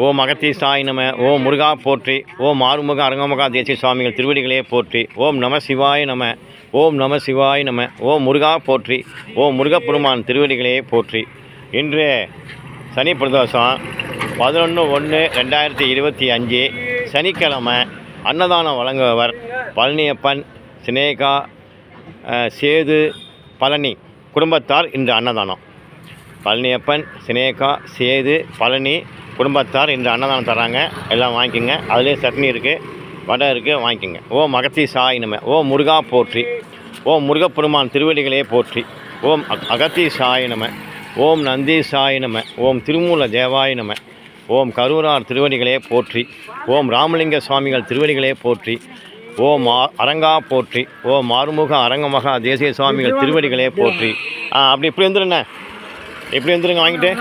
ஓம் அகத்தீசாய நம. ஓம் முருகா போற்றி. ஓம் ஆறுமுக அரங்கமகா தேசிய சுவாமிகள் திருவடிகளே போற்றி. ஓம் நம சிவாய நம. ஓம் நம சிவாய நம. ஓம் முருகா போற்றி. ஓம் முருகப்பெருமான் திருவடிகளே போற்றி. இன்று சனி பிரதோஷம் 11/1/2025 சனிக்கிழமை அன்னதானம் வழங்குபவர் பழனியப்பன், சினேகா, சேது, பழனி குடும்பத்தார். இன்று அன்னதானம் பழனியப்பன், சினேகா, சேது, பழனி குடும்பத்தார் இன்று அன்னதானம் தராங்க. எல்லாம் வாங்கிக்கோங்க. அதுலேயே சட்னி இருக்குது, வடை இருக்குது, வாங்கிக்கோங்க. ஓம் அகத்தீசாய நம. ஓம் முருகா போற்றி. ஓம் முருகப்பெருமான் திருவடிகளே போற்றி. ஓம் அகத்தீசாய நம. ஓம் நந்தீசாய நம. ஓம் திருமூல தேவாய நம. ஓம் கரூரார் திருவடிகளே போற்றி. ஓம் ராமலிங்க சுவாமிகள் திருவடிகளே போற்றி. ஓம் அரங்கா போற்றி. ஓம் ஆறுமுக அரங்கமகா தேசிய சுவாமிகள் திருவடிகளே போற்றி. அப்படி இப்படி வந்துருண்ணே, இப்படி வந்துருங்க. வாங்கிட்டு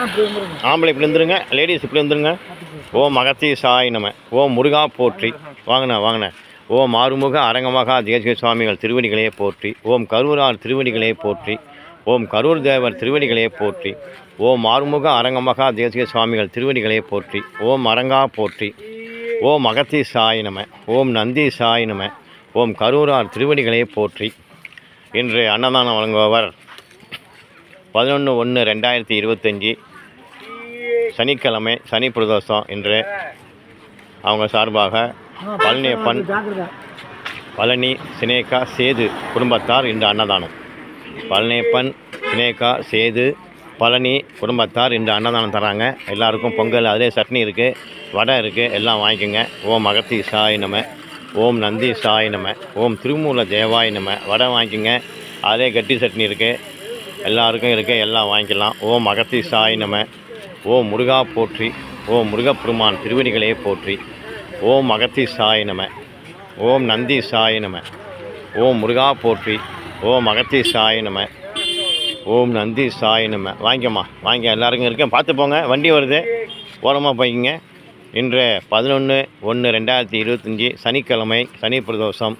ஆம்பளை இப்படி வந்துருங்க, லேடிஸ் இப்படி வந்துருங்க. ஓம் அகத்தீசாய நம. ஓம் முருகா போற்றி. வாங்கினேன். ஓம் ஆறுமுக அரங்கமகா தேசிய சுவாமிகள் திருவடிகளே போற்றி. ஓம் கரூரார் திருவடிகளே போற்றி. ஓம் கரூர் தேவர் திருவடிகளே போற்றி. ஓம் ஆறுமுக அரங்கமகா தேசிய சுவாமிகள் திருவடிகளே போற்றி. ஓம் அரங்கா போற்றி. ஓம் அகத்தீசாய நம. ஓம் நந்தீசாய நம. ஓம் கரூரார் திருவடிகளே போற்றி. இன்று அன்னதானம் வழங்குபவர் 11/1/2025 சனிக்கிழமை சனி பிரதோஷம். இன்று அவங்க சார்பாக பழனியப்பன், பழனி, சினேகா, சேது குடும்பத்தார் இன்று அன்னதானம். பழனியப்பன், சினேகா, சேது, பழனி குடும்பத்தார் இன்று அன்னதானம் தராங்க. எல்லாருக்கும் பொங்கல், அதிலே சட்னி இருக்குது, வடை இருக்குது, எல்லாம் வாங்கிக்கோங்க. ஓம் அகத்தீசாய நம. ஓம் நந்தீசாய நம. ஓம் திருமூல தேவாய நம. வடை வாங்கிக்கோங்க. அதிலே கட்டி சட்னி இருக்குது, எல்லாருக்கும் இருக்குது, எல்லாம் வாங்கிக்கலாம். ஓம் அகத்தீசாய நம. ஓம் முருகா போற்றி. ஓம் முருகப்பெருமான் திருவடிகளே போற்றி. ஓம் அகத்தீசாய நம. ஓம் நந்தீசாய நம. ஓம் முருகா போற்றி. ஓம் அகத்தீசாய நம. ஓம் நந்தீசாய நம. வாங்கிக்கம்மா, வாங்க, எல்லாருக்கும் இருக்கேன். பார்த்து போங்க, வண்டி வருது, ஓரமாக போய்க்குங்க. இன்று 11/1/2025 சனிக்கிழமை சனி பிரதோஷம்.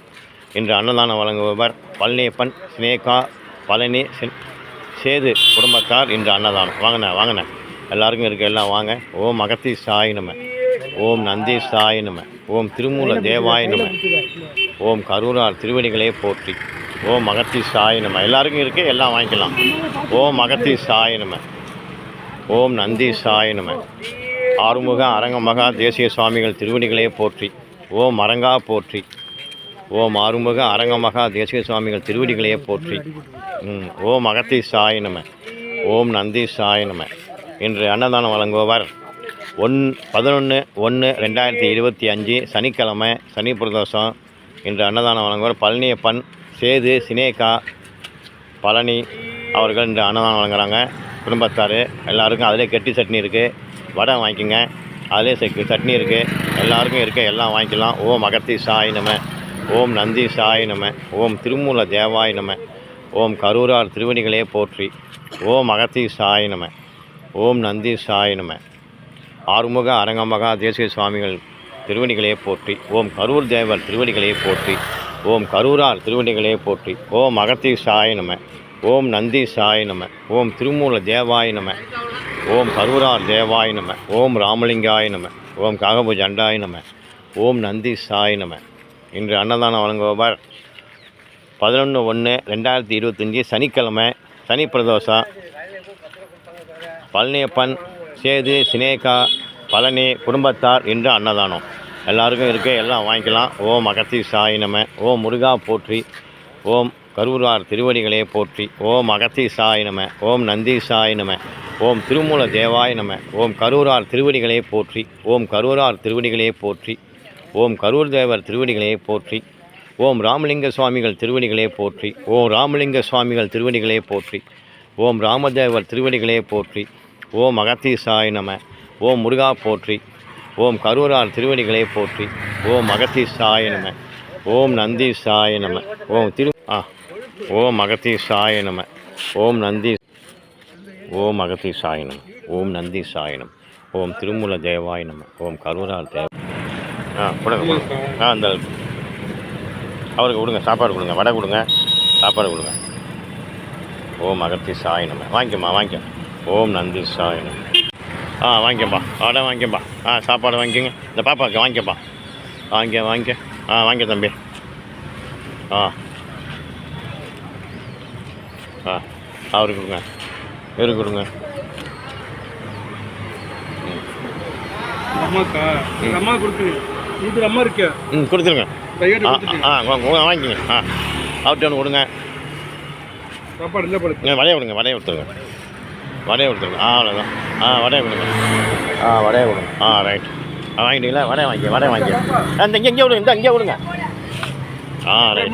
இன்று அன்னதானம் வழங்குபவர் பழனியப்பன், சினேகா, பழனி, சேது குடும்பத்தார் இன்று அன்னதானம். வாங்கினேன், எல்லாருக்கும் இருக்குது, எல்லாம் வாங்க. ஓம் அகத்தீசாய நம. ஓம் நந்தீசாய நம. ஓம் திருமூல தேவாய நம. ஓம் கரூரார் திருவடிகளே போற்றி. ஓம் அகத்தீசாய நம. எல்லாருக்கும் இருக்குது, எல்லாம் வாங்கிக்கலாம். ஓம் அகத்தீசாய நம. ஓம் நந்தீசாய நம. ஆறுமுக அரங்கமகா தேசிய சுவாமிகள் திருவடிகளே போற்றி. ஓம் அரங்கா போற்றி. ஓம் ஆறுமுக அரங்கமகா தேசிய சுவாமிகள் திருவடிகளே போற்றி. ஓம் அகத்தீசாய நம. ஓம் நந்தீசாய நம. இன்று அன்னதானம் வழங்குபவர் 11/1/2025 சனிக்கிழமை சனி பிரதோஷம். இன்று அன்னதானம் வழங்குபவர் பழனியப்பன், சேது, சினேகா, பழனி அவர்கள் இன்று அன்னதானம் வழங்குறாங்க. குடும்பத்தார் எல்லாருக்கும். அதிலே கட்டி சட்னி இருக்குது, வடை வாங்கிக்கோங்க. அதிலே சட்னி இருக்குது, எல்லாருக்கும் இருக்குது, எல்லாம் வாங்கிக்கலாம். ஓம் அகத்தீசாய நம. ஓம் நந்தீசாய நம. ஓம் திருமூல தேவாய நம. ஓம் கரூரார் திருவடிகளே போற்றி. ஓம் அகத்தீசாய நம. ஓம் நந்தீசாய நம. ஆறுமுக அரங்கமகா தேசிய சுவாமிகள் திருவடிகளே போற்றி. ஓம் கரூர் தேவர் திருவடிகளே போற்றி. ஓம் கரூரார் திருவடிகளே போற்றி. ஓம் அகத்தீசாய நம. ஓம் நந்தீசாய நம. ஓம் திருமூல தேவாய நம. ஓம் கரூரார் தேவாய நம. ஓம் ராமலிங்காய நம. ஓம் காகபுஜண்டாய நம. ஓம் நந்தீசாய நம. இன்று அன்னதானம் வழங்குபவர் 11/1/2025 சனிக்கிழமை சனி பிரதோஷம். பழனியப்பன், சேது, சினேகா, பழனி குடும்பத்தார் இன்று அன்னதானம். எல்லாருக்கும் இருக்குது, எல்லாம் வாங்கிக்கலாம். ஓம் அகத்தீசாய நம. ஓம் முருகா போற்றி. ஓம் கரூரார் திருவடிகளே போற்றி. ஓம் அகத்தீசாய நம. ஓம் நந்தீசாய நம. ஓம் திருமூல தேவாய நம. ஓம் கரூரார் திருவடிகளே போற்றி. ஓம் கரூரார் திருவடிகளே போற்றி. ஓம் கரூர் தேவர் திருவடிகளே போற்றி. ஓம் ராமலிங்க சுவாமிகள் திருவடிகளே போற்றி. ஓம் ராமலிங்க சுவாமிகள் திருவடிகளே போற்றி. ஓம் ராமதேவர் திருவடிகளே போற்றி. ஓம் அகத்தீசாய நம. ஓம் முருகா போற்றி. ஓம் கரூரார் திருவடிகளே போற்றி. ஓம் அகத்தீசாய நம. ஓம் நந்தீசாய நம. ஓம் அகத்தீசாய நம. ஓம் ஓம் அகத்தீசாய நம. ஓம் நந்தீசாய நம. ஓம் திருமூல தேவாய நம. ஓம் கரூரார் தேவ கொடுங்க. அந்த அவருக்கு கொடுங்க, சாப்பாடு கொடுங்க, வடை கொடுங்க, சாப்பாடு கொடுங்க. ஓம் அகத்தீசாய நம. வாங்கிக்கம்மா, வாங்கிக்க. ஓம் நந்தீசாய நம. வாங்கிக்கப்பா வடை வாங்கிக்கப்பா. சாப்பாடு வாங்கிக்கோங்க. இந்த பாப்பாவுக்கு வாங்கிக்கப்பா. வாங்கிக்க. வாங்கிக்க தம்பி. அவருக்கு கொடுங்க. இவருக்கு கொடுங்க. அம்மா கொடுத்துருங்க. கொடுத்துருங்க. வாங்கிக்கோங்க. அவர்கிட்ட ஒன்று கொடுங்க. சாப்பாடு இல்லை படுத்து வடையை கொடுங்க. வடையை கொடுத்துருங்க. அவ்வளோதான். வடையை கொடுங்க. வடையை கொடுங்க. ரைட். வாங்கிட்டீங்களா? வடையை வாங்கிக்க. இந்த இங்கே விடுங்க. ரைட்.